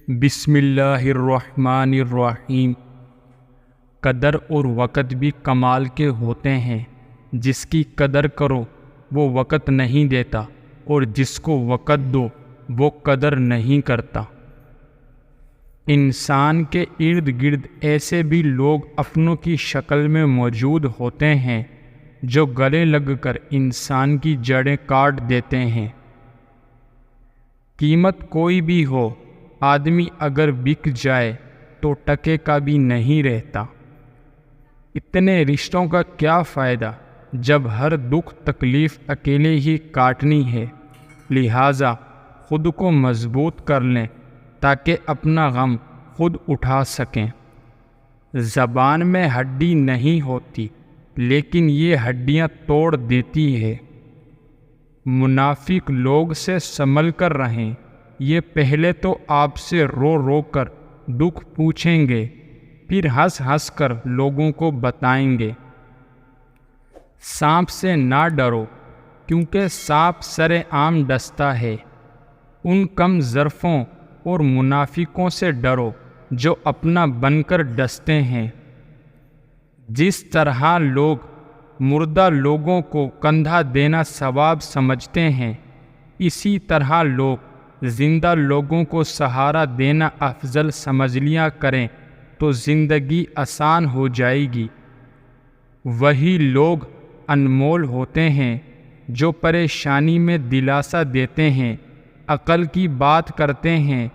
بسم اللہ الرحمن الرحیم۔ قدر اور وقت بھی کمال کے ہوتے ہیں۔ جس کی قدر کرو وہ وقت نہیں دیتا، اور جس کو وقت دو وہ قدر نہیں کرتا۔ انسان کے ارد گرد ایسے بھی لوگ اپنوں کی شکل میں موجود ہوتے ہیں جو گلے لگ کر انسان کی جڑیں کاٹ دیتے ہیں۔ قیمت کوئی بھی ہو، آدمی اگر بک جائے تو ٹکے کا بھی نہیں رہتا۔ اتنے رشتوں کا کیا فائدہ جب ہر دکھ تکلیف اکیلے ہی کاٹنی ہے۔ لہٰذا خود کو مضبوط کر لیں تاکہ اپنا غم خود اٹھا سکیں۔ زبان میں ہڈی نہیں ہوتی، لیکن یہ ہڈیاں توڑ دیتی ہے۔ منافق لوگ سے سنبھل کر رہیں، یہ پہلے تو آپ سے رو رو کر دکھ پوچھیں گے، پھر ہنس ہنس کر لوگوں کو بتائیں گے۔ سانپ سے نہ ڈرو، کیونکہ سانپ سر عام ڈستا ہے۔ ان کم ظرفوں اور منافقوں سے ڈرو جو اپنا بن کر ڈستے ہیں۔ جس طرح لوگ مردہ لوگوں کو کندھا دینا ثواب سمجھتے ہیں، اسی طرح لوگ زندہ لوگوں کو سہارا دینا افضل سمجھ لیا کریں تو زندگی آسان ہو جائے گی۔ وہی لوگ انمول ہوتے ہیں جو پریشانی میں دلاسا دیتے ہیں، عقل کی بات کرتے ہیں،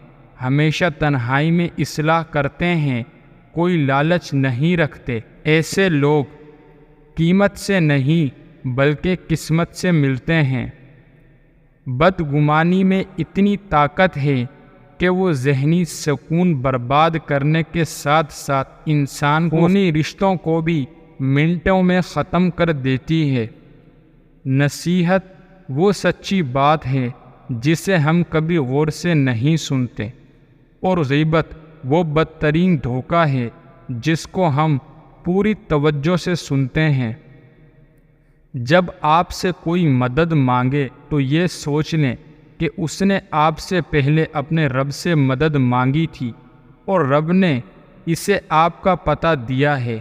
ہمیشہ تنہائی میں اصلاح کرتے ہیں، کوئی لالچ نہیں رکھتے۔ ایسے لوگ قیمت سے نہیں بلکہ قسمت سے ملتے ہیں۔ بدگمانی میں اتنی طاقت ہے کہ وہ ذہنی سکون برباد کرنے کے ساتھ ساتھ انسان خونی رشتوں کو بھی منٹوں میں ختم کر دیتی ہے۔ نصیحت وہ سچی بات ہے جسے ہم کبھی غور سے نہیں سنتے، اور غیبت وہ بدترین دھوکہ ہے جس کو ہم پوری توجہ سے سنتے ہیں۔ جب آپ سے کوئی مدد مانگے تو یہ سوچ لیں کہ اس نے آپ سے پہلے اپنے رب سے مدد مانگی تھی، اور رب نے اسے آپ کا پتہ دیا ہے۔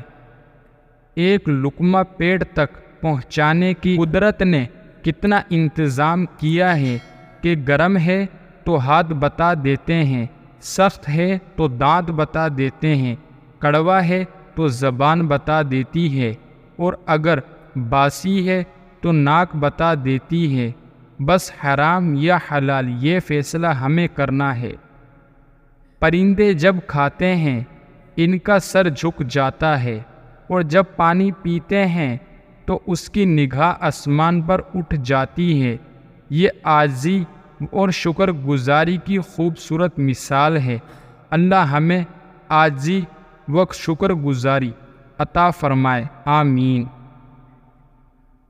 ایک لقمہ پیٹ تک پہنچانے کی قدرت نے کتنا انتظام کیا ہے کہ گرم ہے تو ہاتھ بتا دیتے ہیں، سخت ہے تو دانت بتا دیتے ہیں، کڑوا ہے تو زبان بتا دیتی ہے، اور اگر باسی ہے تو ناک بتا دیتی ہے۔ بس حرام یا حلال یہ فیصلہ ہمیں کرنا ہے۔ پرندے جب کھاتے ہیں ان کا سر جھک جاتا ہے، اور جب پانی پیتے ہیں تو اس کی نگاہ آسمان پر اٹھ جاتی ہے۔ یہ عاجزی اور شکر گزاری کی خوبصورت مثال ہے۔ اللہ ہمیں عاجزی و شکر گزاری عطا فرمائے، آمین۔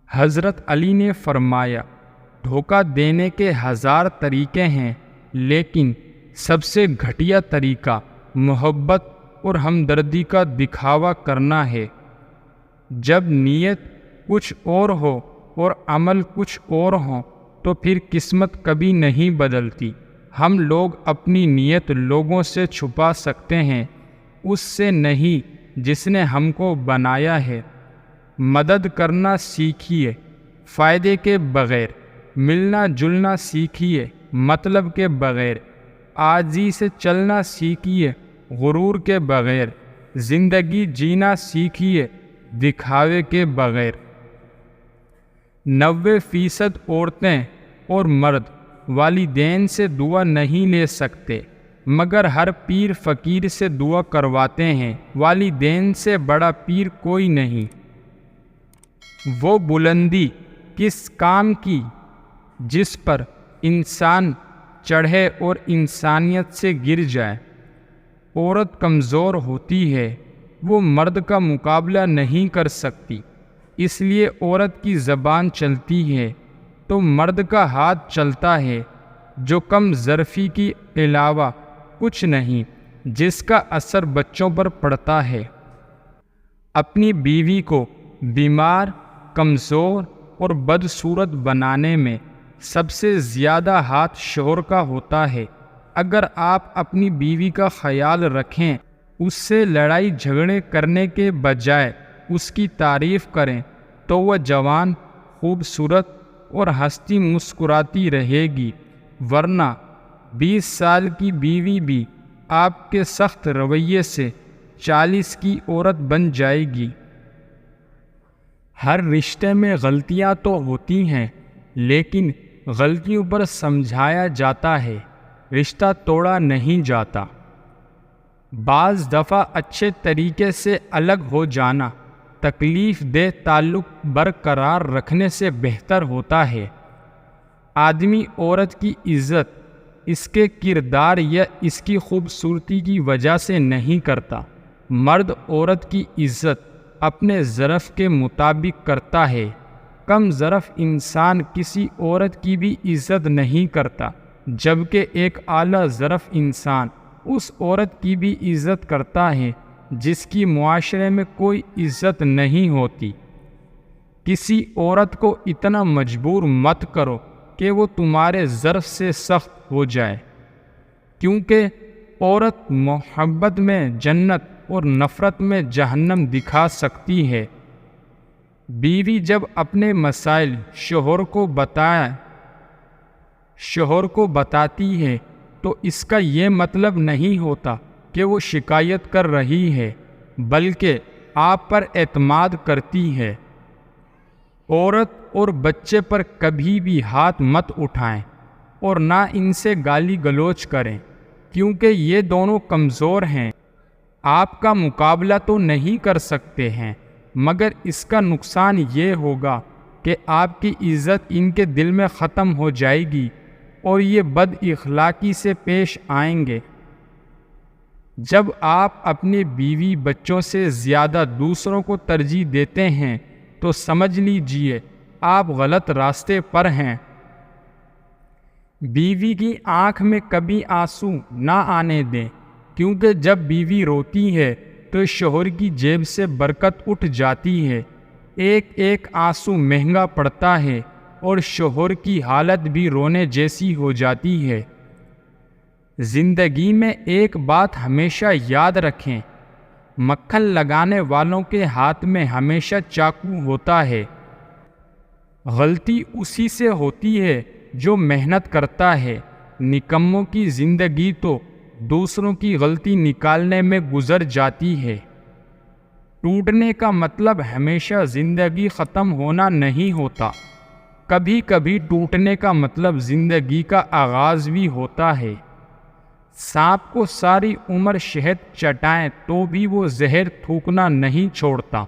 حضرت علی نے فرمایا، دھوکہ دینے کے 1000 طریقے ہیں، لیکن سب سے گھٹیا طریقہ محبت اور ہمدردی کا دکھاوا کرنا ہے۔ جب نیت کچھ اور ہو اور عمل کچھ اور ہو تو پھر قسمت کبھی نہیں بدلتی۔ ہم لوگ اپنی نیت لوگوں سے چھپا سکتے ہیں، اس سے نہیں جس نے ہم کو بنایا ہے۔ مدد کرنا سیکھیے فائدے کے بغیر، ملنا جلنا سیکھیے مطلب کے بغیر، عاجزی سے چلنا سیکھیے غرور کے بغیر، زندگی جینا سیکھیے دکھاوے کے بغیر۔ 90% عورتیں اور مرد والدین سے دعا نہیں لے سکتے، مگر ہر پیر فقیر سے دعا کرواتے ہیں۔ والدین سے بڑا پیر کوئی نہیں۔ وہ بلندی کس کام کی جس پر انسان چڑھے اور انسانیت سے گر جائے۔ عورت کمزور ہوتی ہے، وہ مرد کا مقابلہ نہیں کر سکتی، اس لیے عورت کی زبان چلتی ہے تو مرد کا ہاتھ چلتا ہے، جو کم ظرفی کے علاوہ کچھ نہیں، جس کا اثر بچوں پر پڑتا ہے۔ اپنی بیوی کو بیمار، کمزور اور بدصورت بنانے میں سب سے زیادہ ہاتھ شوہر کا ہوتا ہے۔ اگر آپ اپنی بیوی کا خیال رکھیں، اس سے لڑائی جھگڑے کرنے کے بجائے اس کی تعریف کریں، تو وہ جوان، خوبصورت اور ہنستی مسکراتی رہے گی، ورنہ 20 سال کی بیوی بھی آپ کے سخت رویے سے 40 کی عورت بن جائے گی۔ ہر رشتے میں غلطیاں تو ہوتی ہیں، لیکن غلطیوں پر سمجھایا جاتا ہے، رشتہ توڑا نہیں جاتا۔ بعض دفعہ اچھے طریقے سے الگ ہو جانا تکلیف دہ تعلق برقرار رکھنے سے بہتر ہوتا ہے۔ آدمی عورت کی عزت اس کے کردار یا اس کی خوبصورتی کی وجہ سے نہیں کرتا، مرد عورت کی عزت اپنے ظرف کے مطابق کرتا ہے۔ کم ظرف انسان کسی عورت کی بھی عزت نہیں کرتا، جبکہ ایک اعلیٰ ظرف انسان اس عورت کی بھی عزت کرتا ہے جس کی معاشرے میں کوئی عزت نہیں ہوتی۔ کسی عورت کو اتنا مجبور مت کرو کہ وہ تمہارے ظرف سے سخت ہو جائے، کیونکہ عورت محبت میں جنت اور نفرت میں جہنم دکھا سکتی ہے۔ بیوی جب اپنے مسائل شوہر کو بتاتی ہے تو اس کا یہ مطلب نہیں ہوتا کہ وہ شکایت کر رہی ہے، بلکہ آپ پر اعتماد کرتی ہے۔ عورت اور بچے پر کبھی بھی ہاتھ مت اٹھائیں اور نہ ان سے گالی گلوچ کریں، کیونکہ یہ دونوں کمزور ہیں۔ آپ کا مقابلہ تو نہیں کر سکتے ہیں، مگر اس کا نقصان یہ ہوگا کہ آپ کی عزت ان کے دل میں ختم ہو جائے گی اور یہ بد اخلاقی سے پیش آئیں گے۔ جب آپ اپنی بیوی بچوں سے زیادہ دوسروں کو ترجیح دیتے ہیں تو سمجھ لیجئے آپ غلط راستے پر ہیں۔ بیوی کی آنکھ میں کبھی آنسو نہ آنے دیں، کیونکہ جب بیوی روتی ہے تو شوہر کی جیب سے برکت اٹھ جاتی ہے۔ ایک ایک آنسو مہنگا پڑتا ہے اور شوہر کی حالت بھی رونے جیسی ہو جاتی ہے۔ زندگی میں ایک بات ہمیشہ یاد رکھیں، مکھن لگانے والوں کے ہاتھ میں ہمیشہ چاقو ہوتا ہے۔ غلطی اسی سے ہوتی ہے جو محنت کرتا ہے، نکموں کی زندگی تو دوسروں کی غلطی نکالنے میں گزر جاتی ہے۔ ٹوٹنے کا مطلب ہمیشہ زندگی ختم ہونا نہیں ہوتا، کبھی کبھی ٹوٹنے کا مطلب زندگی کا آغاز بھی ہوتا ہے۔ سانپ کو ساری عمر شہد چٹائیں تو بھی وہ زہر تھوکنا نہیں چھوڑتا۔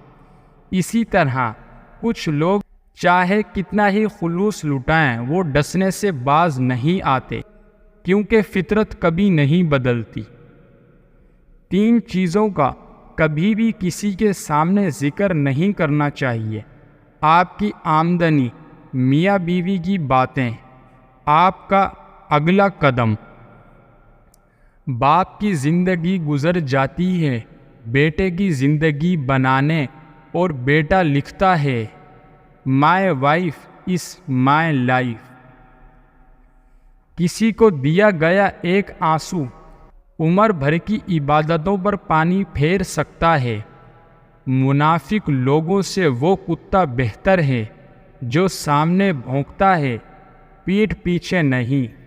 اسی طرح کچھ لوگ چاہے کتنا ہی خلوص لٹائیں وہ ڈسنے سے باز نہیں آتے، کیونکہ فطرت کبھی نہیں بدلتی۔ 3 چیزوں کا کبھی بھی کسی کے سامنے ذکر نہیں کرنا چاہیے: آپ کی آمدنی، میاں بیوی کی باتیں، آپ کا اگلا قدم۔ باپ کی زندگی گزر جاتی ہے بیٹے کی زندگی بنانے، اور بیٹا لکھتا ہے my wife is my life. کسی کو دیا گیا ایک آنسو عمر بھر کی عبادتوں پر پانی پھیر سکتا ہے۔ منافق لوگوں سے وہ کتا بہتر ہے جو سامنے بھونکتا ہے، پیٹھ پیچھے نہیں۔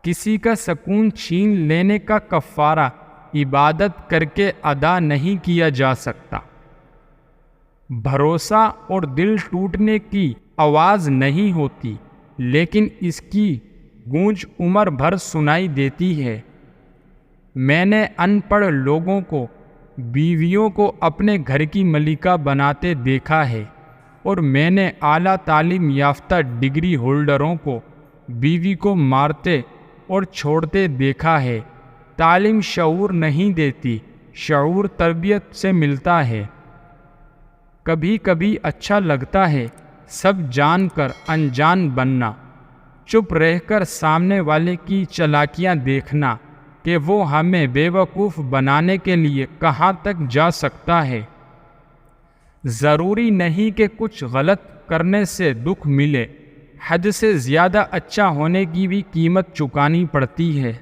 کسی کا سکون چھین لینے کا کفارہ عبادت کر کے ادا نہیں کیا جا سکتا۔ بھروسہ اور دل ٹوٹنے کی آواز نہیں ہوتی، لیکن اس کی گونج عمر بھر سنائی دیتی ہے۔ میں نے ان پڑھ لوگوں کو بیویوں کو اپنے گھر کی ملکہ بناتے دیکھا ہے، اور میں نے اعلیٰ تعلیم یافتہ ڈگری ہولڈروں کو بیوی کو مارتے اور چھوڑتے دیکھا ہے۔ تعلیم شعور نہیں دیتی، شعور تربیت سے ملتا ہے۔ کبھی کبھی اچھا لگتا ہے سب جان کر انجان بننا، چپ رہ کر سامنے والے کی چالاکیاں دیکھنا کہ وہ ہمیں بے وقوف بنانے کے لیے کہاں تک جا سکتا ہے۔ ضروری نہیں کہ کچھ غلط کرنے سے دکھ ملے، حد سے زیادہ اچھا ہونے کی بھی قیمت چکانی پڑتی ہے۔